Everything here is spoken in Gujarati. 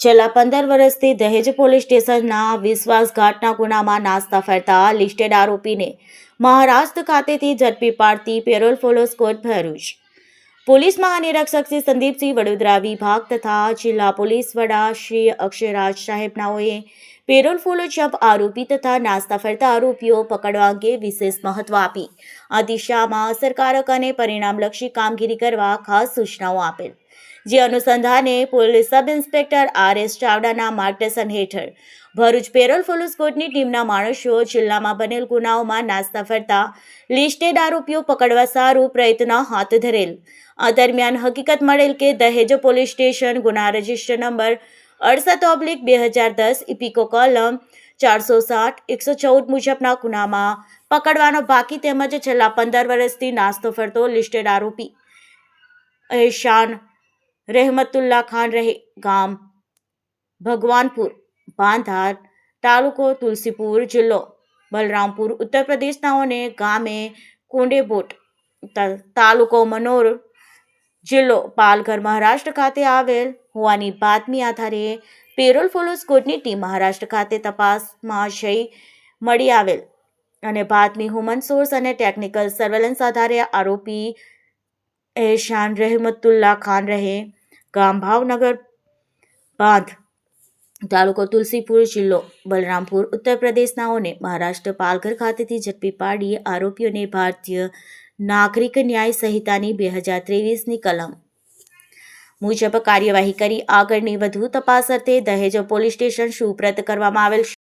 છેલ્લા 15 વર્ષથી દહેજ પોલીસ સ્ટેશનના વિશ્વાસઘાતના ગુનામાં નાસ્તા ફરતા લિસ્ટેડ આરોપીને મહારાષ્ટ્ર ખાતેથી ઝડપી પાડતી parole furlough squad Bharuch police મહાનિરીક્ષક શ્રી સંદીપસિંહ વડોદરા વિભાગ તથા જિલ્લા પોલીસ વડા શ્રી અક્ષયરાજ સાહેબનાઓએ પેરોલ ફોલો જપ આરોપી તથા નાસ્તા ફરતા આરોપીઓ પકડવા અંગે વિશેષ મહત્વ આપી આ દિશામાં અસરકારક અને પરિણામલક્ષી કામગીરી કરવા ખાસ સૂચનાઓ આપેલ, જે અનુસંધાને પોલીસ સબ ઇન્સ્પેક્ટર આર.એસ. ચાવડાના માર્ગદર્શન હેઠળ ભરૂચ પેરોલ ફોલો સ્કોડની ટીમના માણસો જિલ્લામાં બનેલ ગુનાઓમાં નાસ્તા ફરતા લિસ્ટેડ આરોપીઓ પકડવા સારું પ્રયત્ન હાથ ધરેલ. આ દરમિયાન હકીકત મળેલ કે દહેજ પોલીસ સ્ટેશન ગુના રજિસ્ટર નંબર 68/2010 ઇપિકો કલમ 460-114 મુજબના ગુનામાં પકડવાનો બાકી તેમજ છેલ્લા 15 વર્ષથી નાસ્તો ફરતો લિસ્ટેડ આરોપી એહસાન રહેમતુલ્લા ખાન રહે ગામ ભગવાનપુર બાંધાર તાલુકો તુલસીપુર જિલ્લો બલરામપુર ઉત્તર પ્રદેશનાઓને ગામે કોંડેબોટ તાલુકો મનોર જિલ્લો પાલઘર મહારાષ્ટ્ર ખાતે આવેલ હોવાની બાતમી આધારે પેરોલ ફોલો સ્કોડની ટીમ મહારાષ્ટ્ર ખાતે તપાસમાં જઈ મળી આવેલ અને બાતમી હ્યુમન સોર્સ અને ટેકનિકલ સર્વેલન્સ આધારે આરોપી એહસાન રહેમતુલ્લા ખાન રહે ગામ ભાવનગર બાંધ તાલુકો તુલસીપુર જિલ્લો બલરામપુર ઉત્તર પ્રદેશનાઓને મહારાષ્ટ્ર પાલઘર ખાતેથી ઝડપી પાડી આરોપીઓને ભારતીય નાગરિક ન્યાય સંહિતાની 2023ની કલમ મુજબ કાર્યવાહી કરી આગળની વધુ તપાસ અર્થે દહેજ પોલીસ સ્ટેશન સુપ્રત કરવામાં આવેલ.